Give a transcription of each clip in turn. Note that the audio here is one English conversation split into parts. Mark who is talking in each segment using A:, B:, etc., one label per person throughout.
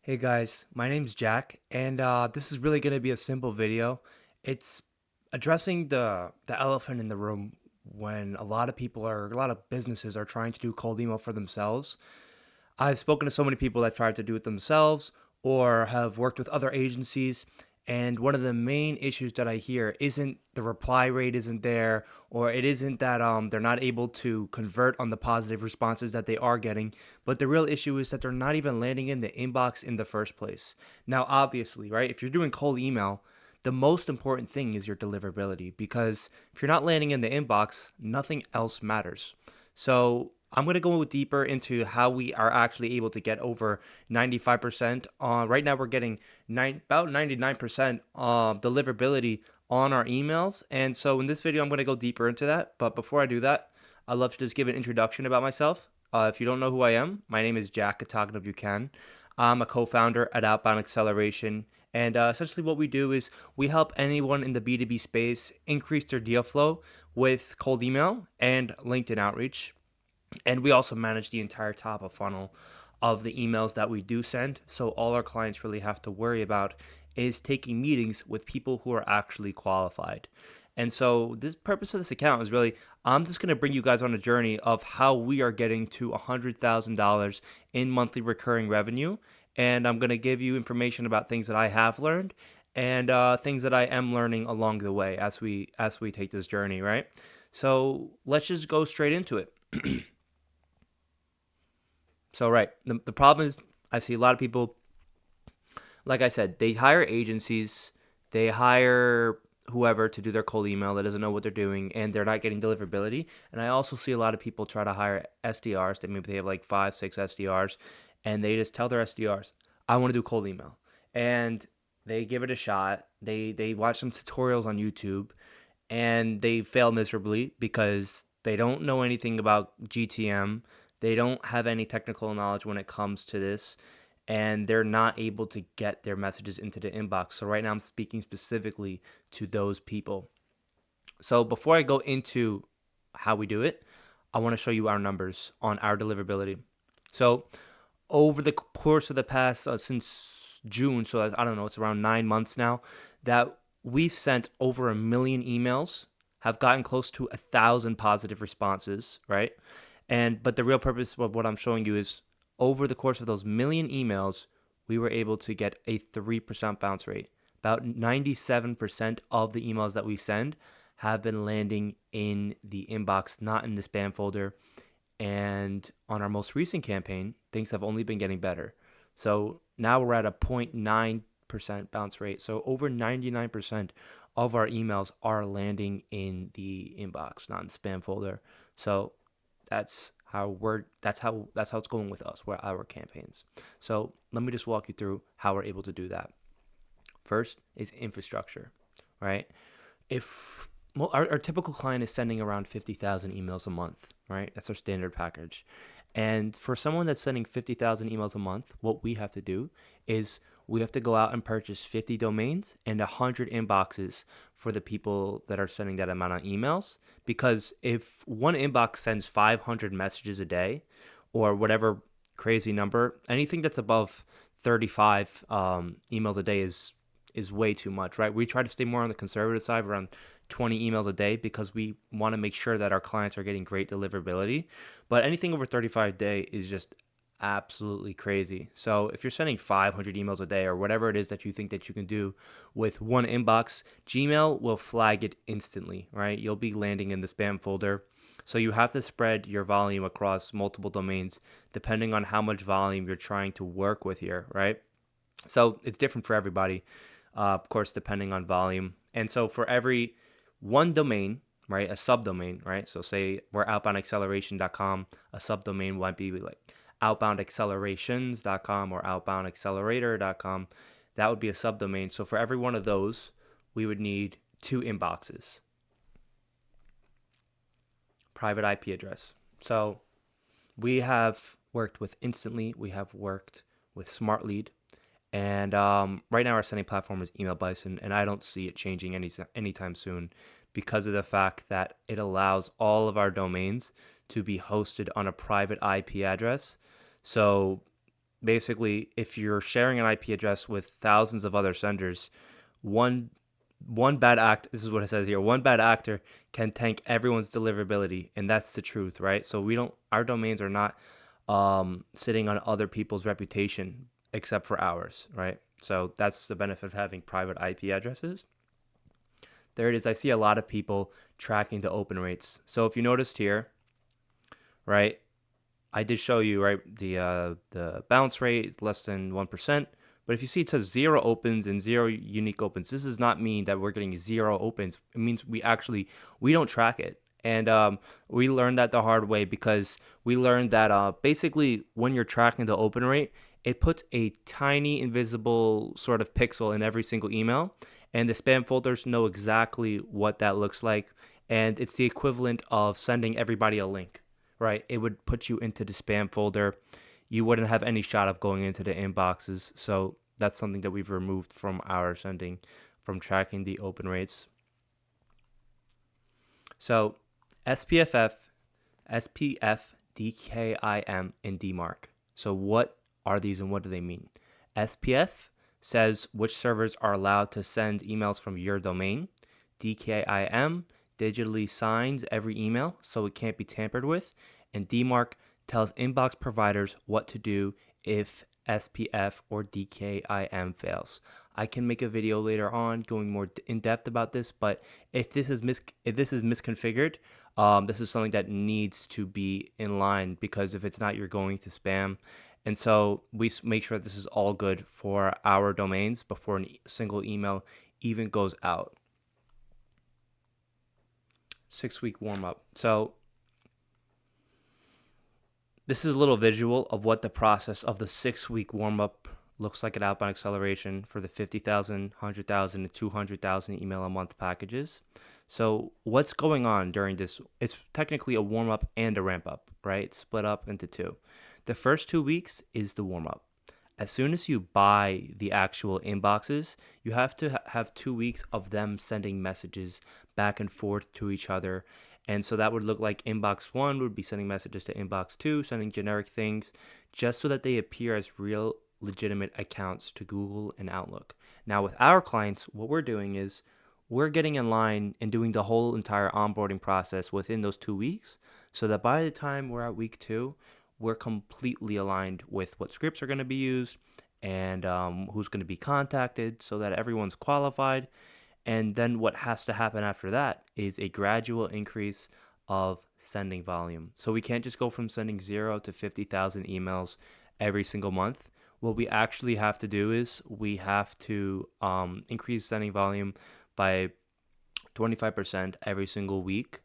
A: Hey guys, my name's Jack, and this is really going to be a simple video. It's addressing the elephant in the room when a lot of businesses are trying to do cold email for themselves. I've spoken to so many people that tried to do it themselves or have worked with other agencies. And one of the main issues that I hear isn't the reply rate isn't there, or it isn't that they're not able to convert on the positive responses that they are getting, but the real issue is that they're not even landing in the inbox in the first place. Now, obviously, right, if you're doing cold email, the most important thing is your deliverability because if you're not landing in the inbox, nothing else matters. So I'm going to go deeper into how we are actually able to get over 95% on right now we're getting about 99% deliverability on our emails. And so in this video, I'm going to go deeper into that. But before I do that, I'd love to just give an introduction about myself. If you don't know who I am, my name is Jack Cotogno-Buchan. I'm a co-founder at Outbound Acceleration. And essentially what we do is we help anyone in the B2B space increase their deal flow with cold email and LinkedIn outreach. And we also manage the entire top of funnel of the emails that we do send. So all our clients really have to worry about is taking meetings with people who are actually qualified. And so this purpose of this account is really I'm just going to bring you guys on a journey of how we are getting to $100,000 in monthly recurring revenue. And I'm going to give you information about things that I have learned and things that I am learning along the way as we take this journey, right? So let's just go straight into it. So, right, the problem is I see a lot of people, like I said, they hire agencies, they hire whoever to do their cold email that doesn't know what they're doing, and they're not getting deliverability. And I also see a lot of people try to hire SDRs that maybe they have like five, six SDRs, and they just tell their SDRs, I want to do cold email. And they give it a shot. They watch some tutorials on YouTube and they fail miserably because they don't know anything about GTM. They don't have any technical knowledge when it comes to this, and they're not able to get their messages into the inbox. So, right now, I'm speaking specifically to those people. So, before I go into how we do it, I want to show you our numbers on our deliverability. So, over the course of the past since June, so I don't know, it's around 9 months now, that we've sent over 1 million emails, have gotten close to 1,000 positive responses, right? But the real purpose of what I'm showing you is over the course of those million emails, we were able to get a 3% bounce rate. About 97% of the emails that we send have been landing in the inbox, not in the spam folder. And on our most recent campaign, things have only been getting better. So now we're at a 0.9% bounce rate. So over 99% of our emails are landing in the inbox, not in the spam folder. So that's how it's going with us, with our campaigns. So let me just walk you through how we're able to do that. First is infrastructure, right? If well, our typical client is sending around 50,000 emails a month, right? That's our standard package. And for someone that's sending 50,000 emails a month, what we have to do is we have to go out and purchase 50 domains and 100 inboxes for the people that are sending that amount of emails. Because if one inbox sends 500 messages a day or whatever crazy number, anything that's above 35 emails a day is way too much, right? We try to stay more on the conservative side, around 20 emails a day, because we want to make sure that our clients are getting great deliverability. But anything over 35 a day is just absolutely crazy. So if you're sending 500 emails a day or whatever it is that you think that you can do with one inbox, Gmail will flag it instantly, right? You'll be landing in the spam folder. So you have to spread your volume across multiple domains depending on how much volume you're trying to work with here, right? So it's different for everybody, of course, depending on volume. And so for every one domain, right, a subdomain, right? So say we're outboundacceleration.com, a subdomain might be like outboundaccelerations.com or outboundaccelerator.com. That would be a subdomain. So for every one of those, we would need two inboxes. Private IP address. So we have worked with Instantly, we have worked with SmartLead, and right now our sending platform is Email Bison, and I don't see it changing anytime soon because of the fact that it allows all of our domains to be hosted on a private IP address. So basically, if you're sharing an IP address with thousands of other senders, one one bad act, this is what it says here, one bad actor can tank everyone's deliverability, and that's the truth, right? So we don't, our domains are not sitting on other people's reputation except for ours, right? So that's the benefit of having private IP addresses. There it is. I see a lot of people tracking the open rates. So if you noticed here, right, I did show you, right, the bounce rate is less than 1%. But if you see it says 0 opens and 0 unique opens, this does not mean that we're getting 0 opens. It means we don't track it. And we learned that the hard way, because we learned that basically when you're tracking the open rate, it puts a tiny invisible sort of pixel in every single email. And the spam folders know exactly what that looks like. And it's the equivalent of sending everybody a link, right? It would put you into the spam folder. You wouldn't have any shot of going into the inboxes. So that's something that we've removed from our sending, from tracking the open rates. So SPFF, SPF, DKIM, and DMARC. So what are these and what do they mean? SPF says which servers are allowed to send emails from your domain. DKIM digitally signs every email so it can't be tampered with. And DMARC tells inbox providers what to do if SPF or DKIM fails. I can make a video later on going more in depth about this, but if this is misconfigured, this is something that needs to be in line, because if it's not, you're going to spam. And so we make sure this is all good for our domains before a single email even goes out. 6-week warm up. So this is a little visual of what the process of the 6-week warm up looks like at Outbound Acceleration for the 50,000, 100,000, and 200,000 email a month packages. So what's going on during this? It's technically a warm up and a ramp up, right? It's split up into two. The first 2 weeks is the warm up. As soon as you buy the actual inboxes, you have to have 2 weeks of them sending messages back and forth to each other. And so that would look like inbox 1 would be sending messages to inbox 2, sending generic things, just so that they appear as real legitimate accounts to Google and Outlook. Now with our clients, what we're doing is we're getting in line and doing the whole entire onboarding process within those 2 weeks, so that by the time we're at week 2, we're completely aligned with what scripts are going to be used and who's going to be contacted, so that everyone's qualified. And then what has to happen after that is a gradual increase of sending volume. So we can't just go from sending 0 to 50,000 emails every single month. What we actually have to do is we have to increase sending volume by 25% every single week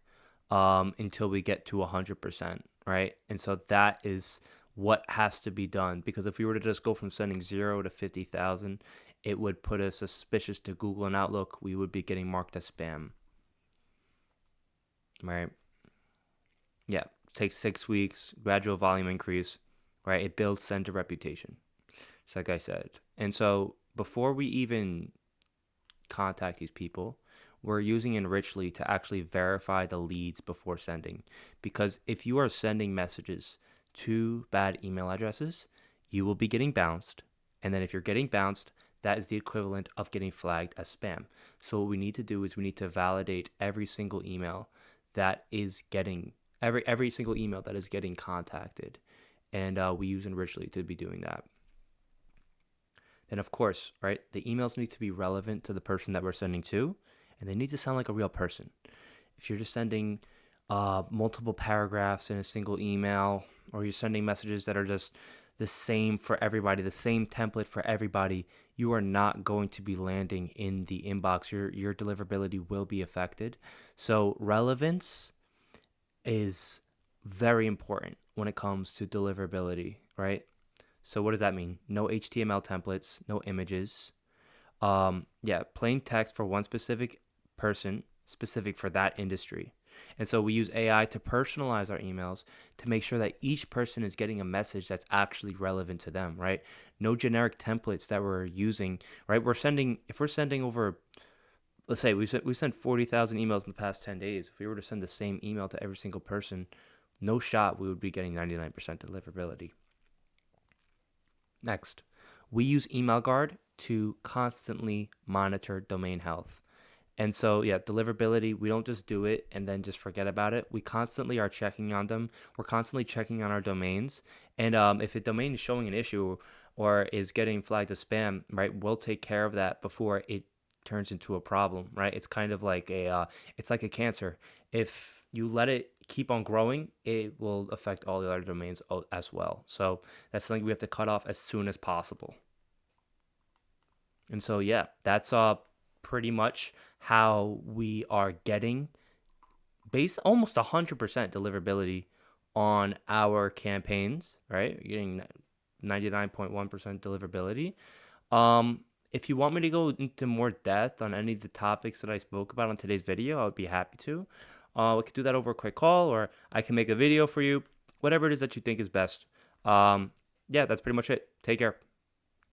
A: until we get to 100%, right? And so that is what has to be done, because if we were to just go from sending 0 to 50,000, it would put us suspicious to Google and Outlook. We would be getting marked as spam, right? Yeah, it takes 6 weeks, gradual volume increase, right? It builds sender reputation, just like I said. And so before we even contact these people, we're using Enrichly to actually verify the leads before sending. Because if you are sending messages to bad email addresses, you will be getting bounced. And then if you're getting bounced, that is the equivalent of getting flagged as spam. So what we need to do is we need to validate every single email that is getting every single email that is getting contacted. And we use Enrichly to be doing that. Then of course, right, the emails need to be relevant to the person that we're sending to, and they need to sound like a real person. If you're just sending multiple paragraphs in a single email, or you're sending messages that are just the same for everybody, the same template for everybody, you are not going to be landing in the inbox. Your deliverability will be affected. So relevance is very important when it comes to deliverability, right? So what does that mean? No HTML templates, no images. Plain text for one specific person, specific for that industry. And so we use AI to personalize our emails to make sure that each person is getting a message that's actually relevant to them, right? No generic templates that we're using, right? If we're sending over, let's say we sent 40,000 emails in the past 10 days. If we were to send the same email to every single person, no shot we would be getting 99% deliverability. Next, we use email guard to constantly monitor domain health. And so, yeah, deliverability, we don't just do it and then just forget about it. We constantly are checking on them. We're constantly checking on our domains. And if a domain is showing an issue or is getting flagged as spam, right, we'll take care of that before it turns into a problem, right? It's kind of like it's like a cancer. If you let it keep on growing, it will affect all the other domains as well. So that's something we have to cut off as soon as possible. And so, yeah, that's pretty much how we are getting base almost 100% deliverability on our campaigns, right? We're getting 99.1% deliverability. If you want me to go into more depth on any of the topics that I spoke about on today's video, I would be happy to. We could do that over a quick call, or I can make a video for you, whatever it is that you think is best. Yeah, that's pretty much it. Take care.